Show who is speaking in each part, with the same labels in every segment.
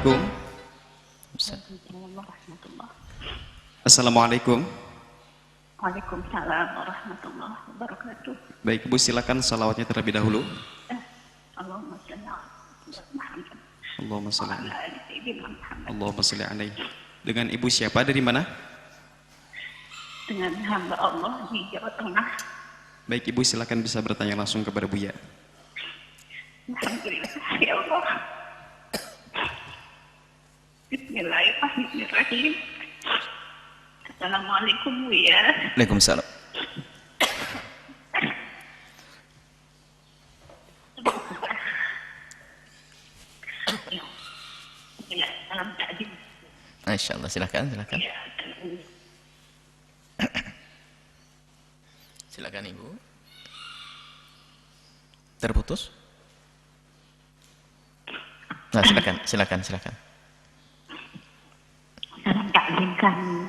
Speaker 1: Assalamualaikum.
Speaker 2: Waalaikumsalam warahmatullahi.
Speaker 1: Assalamualaikum.
Speaker 2: Waalaikumsalam warahmatullahi wabarakatuh.
Speaker 1: Baik, Ibu silakan salawatnya terlebih dahulu.
Speaker 2: Allahumma shalli ala Muhammad.
Speaker 1: Allahumma
Speaker 2: Wa
Speaker 1: shalli
Speaker 2: ala
Speaker 1: alaihi.
Speaker 2: ali sayyidina Muhammad.
Speaker 1: Allahumma shalli alaihi. Dengan Ibu siapa, dari mana?
Speaker 2: Dengan hamba Allah di Jawa Tengah.
Speaker 1: Baik, Ibu silakan bisa bertanya langsung kepada Buya.
Speaker 2: Alhamdulillah ya Allah. Bismillahirrahmanirrahim. Assalamualaikum Buya.
Speaker 3: Waalaikumsalam.
Speaker 2: Ya, salam takdim.
Speaker 3: Masya Allah, silakan.
Speaker 2: Ya,
Speaker 3: Silakan Ibu. Terputus? Nah, silakan.
Speaker 2: salam takdim kami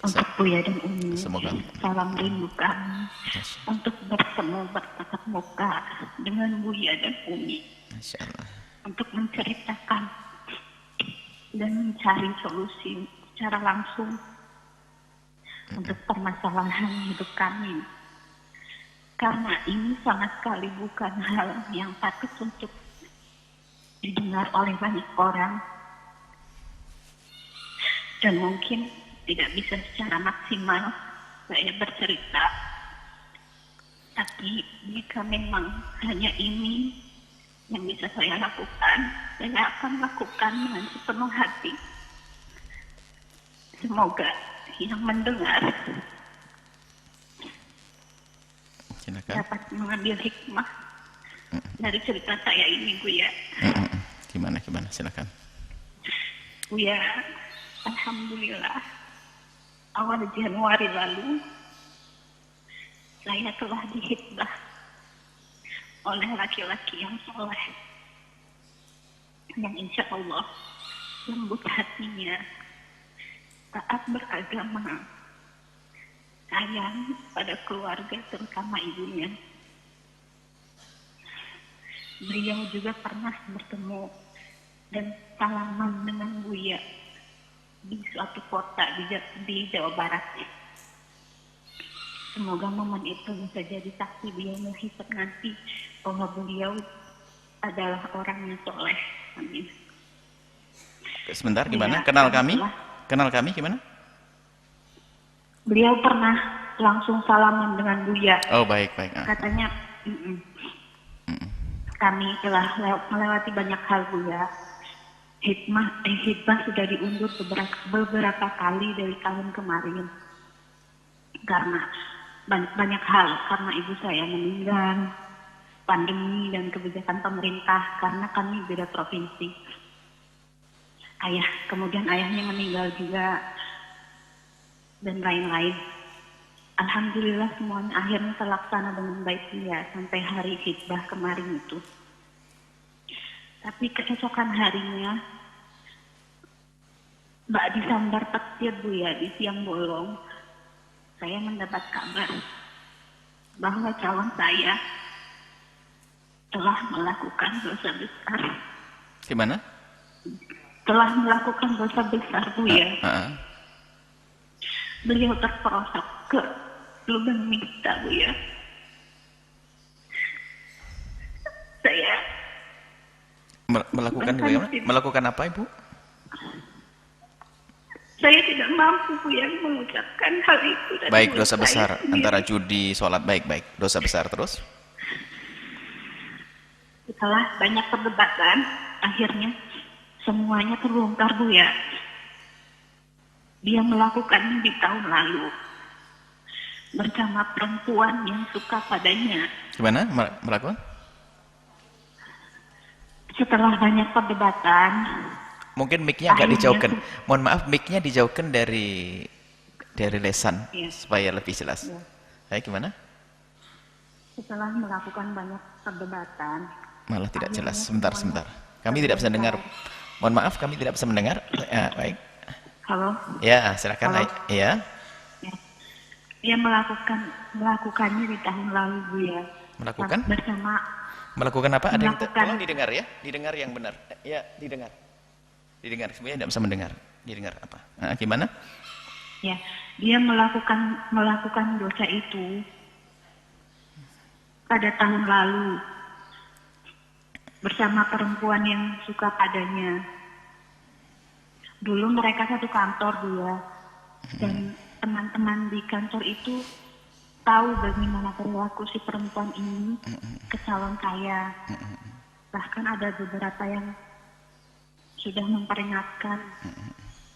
Speaker 2: untuk Buya dan Umi.
Speaker 3: Semoga.
Speaker 2: Salam rindu kami untuk bertemu bertatap muka dengan Buya dan Umi,
Speaker 3: Masya Allah.
Speaker 2: untuk menceritakan dan mencari solusi secara langsung untuk permasalahan hidup kami. Karena ini sama sekali bukan hal yang patut untuk didengar oleh banyak orang, dan mungkin tidak bisa secara maksimal saya bercerita. Tapi jika memang hanya ini yang bisa saya lakukan, saya akan lakukan dengan sepenuh hati. Semoga yang mendengar
Speaker 3: Silakan.
Speaker 2: dapat mengambil hikmah dari cerita saya ini, Buya.
Speaker 3: Gimana? Silakan.
Speaker 2: Buya, alhamdulillah, awal Januari lalu saya telah dihitbah oleh laki-laki yang soleh, yang insya Allah lembut hatinya, taat beragama, sayang pada keluarga terutama ibunya. Beliau juga pernah bertemu dan salaman dengan Buya di suatu kota di Jawa Barat. Semoga momen itu bisa jadi saksi beliau menghisap nanti bahwa beliau adalah orang yang soleh. Amin.
Speaker 3: Sebentar, gimana?
Speaker 2: Ya,
Speaker 3: Kenal kami gimana?
Speaker 2: Beliau pernah langsung salaman dengan Buya.
Speaker 3: Oh, baik.
Speaker 2: Katanya, kami telah melewati banyak hal, Buya. Hikmah sudah diundur beberapa kali dari tahun kemarin. Karena banyak hal, karena ibu saya meninggal, pandemi dan kebijakan pemerintah, karena kami beda provinsi. Kemudian ayahnya meninggal juga, dan lain-lain. Alhamdulillah semuanya akhirnya terlaksana dengan baik ya, sampai hari khitbah kemarin itu. Tapi keesokan harinya, Mbak disambar petir, Buya, di siang bolong, saya mendapat kabar bahwa calon saya telah melakukan dosa besar.
Speaker 3: Gimana?
Speaker 2: Telah melakukan dosa besar, Buya. Beliau terperosok ke lubang mita, Buya. Saya
Speaker 3: melakukan apa, Ibu?
Speaker 2: Saya tidak mampu, Buya, mengucapkan hal itu.
Speaker 3: Baik, dosa besar antara judi, sholat, baik. Dosa besar terus?
Speaker 2: Setelah banyak perdebatan, akhirnya semuanya terbongkar, Buya. Dia melakukannya di tahun lalu bersama perempuan yang suka padanya.
Speaker 3: Gimana melakukan?
Speaker 2: Setelah banyak perdebatan,
Speaker 3: mungkin mic-nya agak dijauhkan. Mohon maaf, mic-nya dijauhkan dari lesan supaya lebih jelas. Baik, gimana?
Speaker 2: Setelah melakukan banyak perdebatan,
Speaker 3: malah tidak jelas. Sebentar. Kami tidak bisa dengar. Mohon maaf, kami tidak bisa mendengar. Ya, baik.
Speaker 2: Halo?
Speaker 3: Ya, silakan.
Speaker 2: Halo?
Speaker 3: Ya.
Speaker 2: Dia melakukannya di tahun lalu, Buya.
Speaker 3: Melakukan apa? Ada yang
Speaker 2: Melakukan.
Speaker 3: tolong didengar ya. Didengar yang benar. Ya, didengar. Didengar, sebenarnya tidak bisa mendengar. Didengar apa? Nah, gimana?
Speaker 2: Ya, dia melakukan dosa itu pada tahun lalu bersama perempuan yang suka padanya. Dulu mereka satu kantor dia, dan teman-teman di kantor itu tahu bagaimana perilaku si perempuan ini ke calon saya. Bahkan ada beberapa yang sudah memperingatkan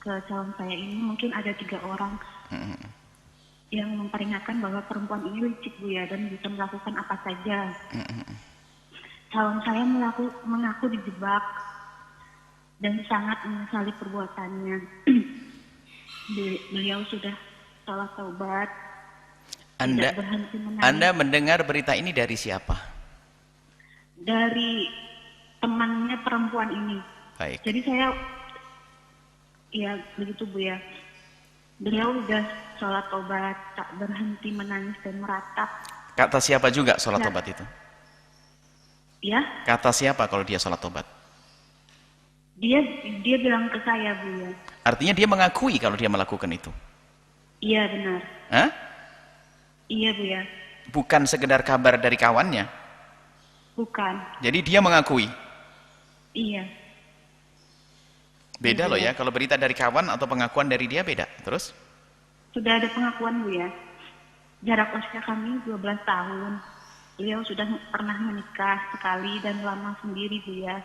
Speaker 2: ke calon saya ini, mungkin ada 3 orang yang memperingatkan bahwa perempuan ini licik Bu ya, dan bisa melakukan apa saja. Calon saya mengaku dijebak dan sangat menyesali perbuatannya. Beliau sudah sholat taubat.
Speaker 3: Anda mendengar berita ini dari siapa?
Speaker 2: Dari temannya perempuan ini.
Speaker 3: Baik.
Speaker 2: Jadi saya, ya begitu Bu ya. Beliau sudah sholat taubat, tak berhenti menangis dan meratap.
Speaker 3: Kata siapa juga sholat tobat itu?
Speaker 2: Ya?
Speaker 3: Kata siapa kalau dia sholat tobat?
Speaker 2: Dia bilang ke saya Bu ya.
Speaker 3: Artinya dia mengakui kalau dia melakukan itu?
Speaker 2: Iya benar.
Speaker 3: Hah?
Speaker 2: Iya Bu ya.
Speaker 3: Bukan sekedar kabar dari kawannya?
Speaker 2: Bukan.
Speaker 3: Jadi dia mengakui?
Speaker 2: Iya.
Speaker 3: Beda loh ya, kalau berita dari kawan atau pengakuan dari dia beda. Terus?
Speaker 2: Sudah ada pengakuan Bu ya. Jarak usia kami 12 tahun. Beliau sudah pernah menikah sekali dan lama sendiri Bu ya.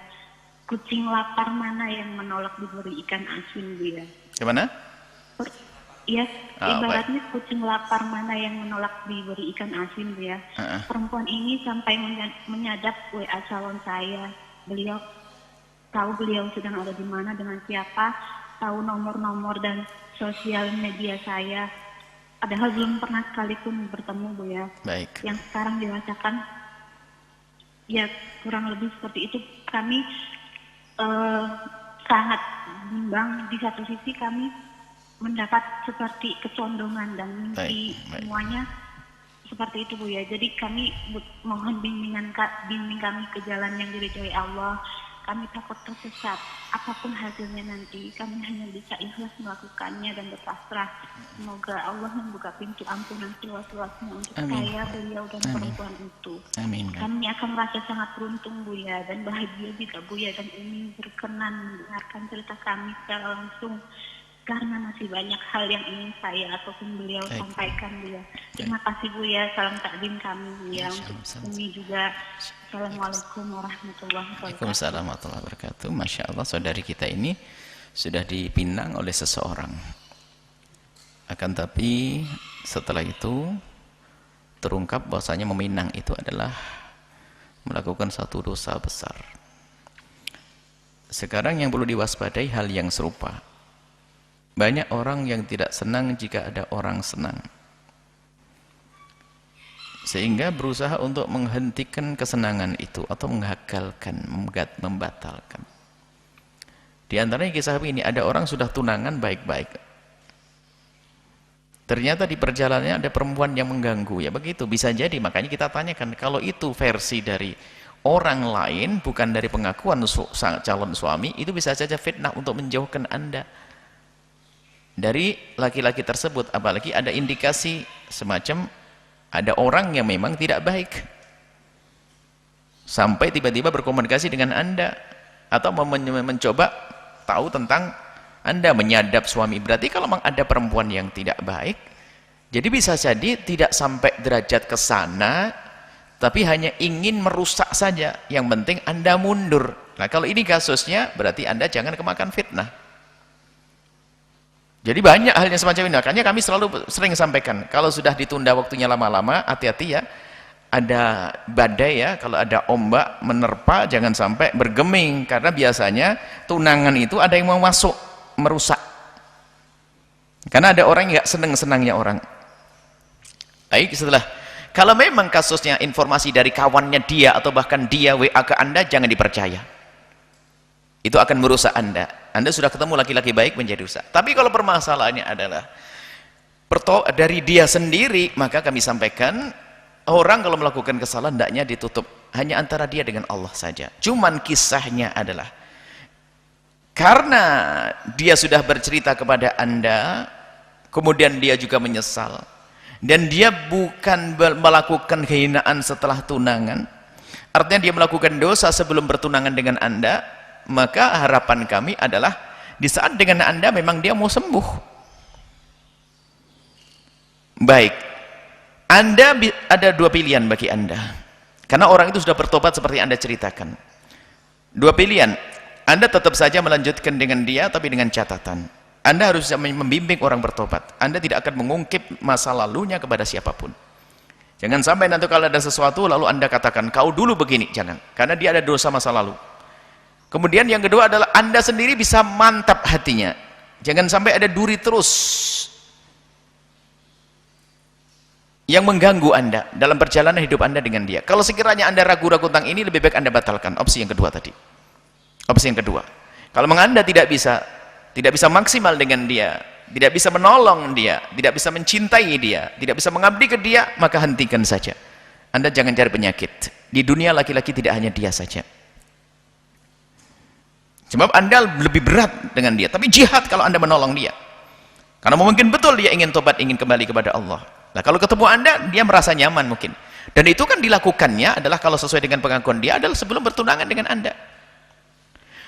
Speaker 2: Kucing lapar mana yang menolak diberi ikan asin Bu ya.
Speaker 3: Gimana?
Speaker 2: Iya, ibaratnya
Speaker 3: baik.
Speaker 2: kucing lapar mana yang menolak diberi ikan asin Bu ya. Perempuan ini sampai menyadap WA calon saya. Beliau tahu beliau sedang ada di mana, dengan siapa, tahu nomor-nomor dan sosial media saya. Padahal belum pernah sekalipun bertemu Bu ya.
Speaker 3: Baik.
Speaker 2: Yang sekarang dirasakan, ya kurang lebih seperti itu. Kami sangat bimbang. Di satu sisi kami mendapat seperti kecondongan dan mimpi semuanya seperti itu Bu ya. Jadi kami mohon bimbing kami ke jalan yang diridhoi Allah. Kami takut tersesat. Apapun hasilnya nanti, kami hanya bisa ikhlas melakukannya dan berpasrah. Semoga Allah membuka pintu ampunan seluas-luasnya untuk saya, beliau, dan perempuan itu.
Speaker 3: Amin.
Speaker 2: Kami akan merasa sangat beruntung Bu ya, dan bahagia jika Bu ya dan Umi berkenan mendengarkan cerita kami secara langsung. Karena masih banyak hal yang ingin saya ataupun beliau sampaikan Bu ya. Terima kasih Bu ya, salam takdim kami Bu ya, untuk Umi juga. Assalamualaikum warahmatullahi wabarakatuh.
Speaker 3: Waalaikumsalam warahmatullahi wabarakatuh. Masya Allah, saudari kita ini sudah dipinang oleh seseorang. Akan tapi setelah itu terungkap bahwasanya meminang itu adalah melakukan satu dosa besar. Sekarang yang perlu diwaspadai hal yang serupa. Banyak orang yang tidak senang jika ada orang senang, sehingga berusaha untuk menghentikan kesenangan itu atau menggagalkan, membatalkan. Di antaranya kisah ini, ada orang sudah tunangan baik-baik, ternyata di perjalanannya ada perempuan yang mengganggu. Ya begitu, bisa jadi. Makanya kita tanyakan, kalau itu versi dari orang lain, bukan dari pengakuan calon suami, itu bisa saja fitnah untuk menjauhkan Anda dari laki-laki tersebut. Apalagi ada indikasi semacam ada orang yang memang tidak baik sampai tiba-tiba berkomunikasi dengan Anda atau mencoba tahu tentang Anda, menyadap suami. Berarti kalau memang ada perempuan yang tidak baik, jadi bisa jadi tidak sampai derajat ke sana, tapi hanya ingin merusak saja. Yang penting Anda mundur. Nah kalau ini kasusnya, berarti Anda jangan kemakan fitnah. Jadi banyak hal yang semacam ini. Makanya kami sering sampaikan, kalau sudah ditunda waktunya lama-lama, hati-hati ya. Ada badai ya, kalau ada ombak menerpa, jangan sampai bergeming. Karena biasanya tunangan itu ada yang mau masuk, merusak. Karena ada orang yang gak senang-senangnya orang. Baik, setelah. Kalau memang kasusnya informasi dari kawannya dia, atau bahkan dia WA ke Anda, jangan dipercaya. Itu akan merusak Anda. Anda sudah ketemu laki-laki baik menjadi rusak. Tapi kalau permasalahannya adalah dari dia sendiri, maka kami sampaikan, orang kalau melakukan kesalahan hendaknya ditutup hanya antara dia dengan Allah saja. Cuman kisahnya adalah Karena dia sudah bercerita kepada Anda, kemudian dia juga menyesal, dan dia bukan melakukan kehinaan setelah tunangan, artinya dia melakukan dosa sebelum bertunangan dengan Anda, maka harapan kami adalah di saat dengan Anda memang dia mau sembuh. Baik, Anda ada dua pilihan bagi Anda, karena orang itu sudah bertobat seperti Anda ceritakan. Dua pilihan, Anda tetap saja melanjutkan dengan dia, tapi dengan catatan Anda harus bisa membimbing orang bertobat. Anda tidak akan mengungkip masa lalunya kepada siapapun. Jangan sampai nanti kalau ada sesuatu lalu Anda katakan, kau dulu begini, jangan, karena dia ada dosa masa lalu. Kemudian yang kedua adalah Anda sendiri bisa mantap hatinya, jangan sampai ada duri terus yang mengganggu Anda dalam perjalanan hidup Anda dengan dia. Kalau sekiranya Anda ragu-ragu tentang ini, lebih baik Anda batalkan opsi yang kedua tadi. Opsi yang kedua, kalau memang Anda tidak bisa maksimal dengan dia, tidak bisa menolong dia, tidak bisa mencintai dia, tidak bisa mengabdi ke dia, maka hentikan saja. Anda jangan cari penyakit. Di dunia laki-laki tidak hanya dia saja. Sebab Anda lebih berat dengan dia, tapi jihad kalau Anda menolong dia. Karena mungkin betul dia ingin tobat, ingin kembali kepada Allah. Nah, kalau ketemu Anda, dia merasa nyaman mungkin. Dan itu kan dilakukannya adalah kalau sesuai dengan pengakuan dia adalah sebelum bertunangan dengan Anda.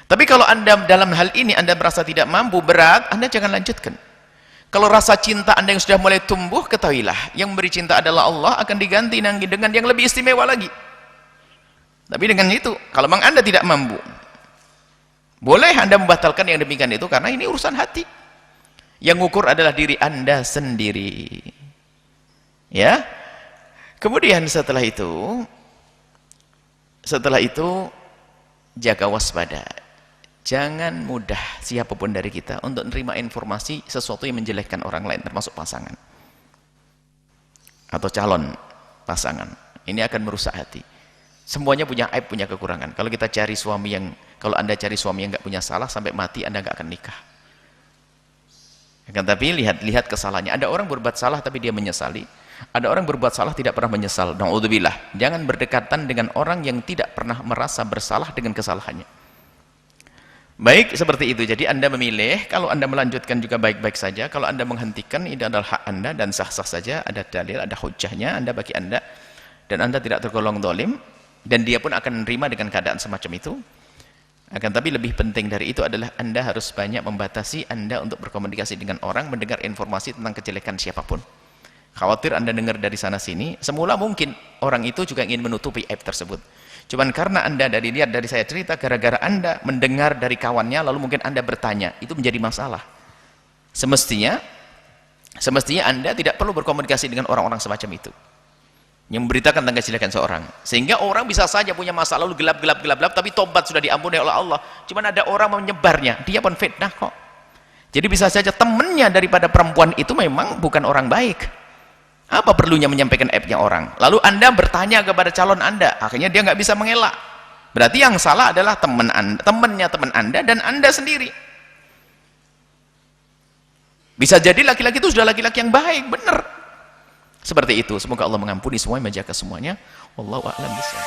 Speaker 3: Tapi kalau Anda dalam hal ini Anda merasa tidak mampu, berat, Anda jangan lanjutkan. Kalau rasa cinta Anda yang sudah mulai tumbuh, ketahuilah yang memberi cinta adalah Allah, akan diganti dengan yang lebih istimewa lagi. Tapi dengan itu, kalau memang Anda tidak mampu, boleh Anda membatalkan yang demikian itu, karena ini urusan hati. Yang ukur adalah diri Anda sendiri. Ya. Kemudian setelah itu jaga waspada. Jangan mudah siapapun dari kita untuk menerima informasi sesuatu yang menjelekkan orang lain, termasuk pasangan atau calon pasangan. Ini akan merusak hati. Semuanya punya aib, punya kekurangan. Kalau kita cari suami kalau Anda cari suami yang nggak punya salah, sampai mati Anda nggak akan nikah. Tapi lihat kesalahannya. Ada orang berbuat salah tapi dia menyesali. Ada orang berbuat salah tidak pernah menyesal. Na'udzubillah. Jangan berdekatan dengan orang yang tidak pernah merasa bersalah dengan kesalahannya. Baik, seperti itu. Jadi Anda memilih, kalau Anda melanjutkan juga baik-baik saja, kalau Anda menghentikan, ini adalah hak Anda dan sah-sah saja, ada dalil, ada hujahnya Anda bagi Anda, dan Anda tidak tergolong zalim, dan dia pun akan menerima dengan keadaan semacam itu. Akan tapi lebih penting dari itu adalah Anda harus banyak membatasi Anda untuk berkomunikasi dengan orang, mendengar informasi tentang kejelekan siapapun. Khawatir Anda dengar dari sana sini, semula mungkin orang itu juga ingin menutupi aib tersebut. Cuman karena Anda lihat dari saya cerita, gara-gara Anda mendengar dari kawannya, lalu mungkin Anda bertanya, itu menjadi masalah. Semestinya Anda tidak perlu berkomunikasi dengan orang-orang semacam itu, yang memberitakan tentang kejelekan seorang. Sehingga orang bisa saja punya masa lalu gelap, tapi tobat sudah diampuni oleh Allah. Cuman ada orang menyebarnya, dia pun fitnah kok. Jadi bisa saja temannya daripada perempuan itu memang bukan orang baik. Apa perlunya menyampaikan aibnya orang? Lalu Anda bertanya kepada calon Anda, akhirnya dia nggak bisa mengelak. Berarti yang salah adalah temannya teman Anda dan Anda sendiri. Bisa jadi laki-laki itu sudah laki-laki yang baik, benar. Seperti itu. Semoga Allah mengampuni semuanya, menjaga semuanya. Wallahu a'lam bishawab.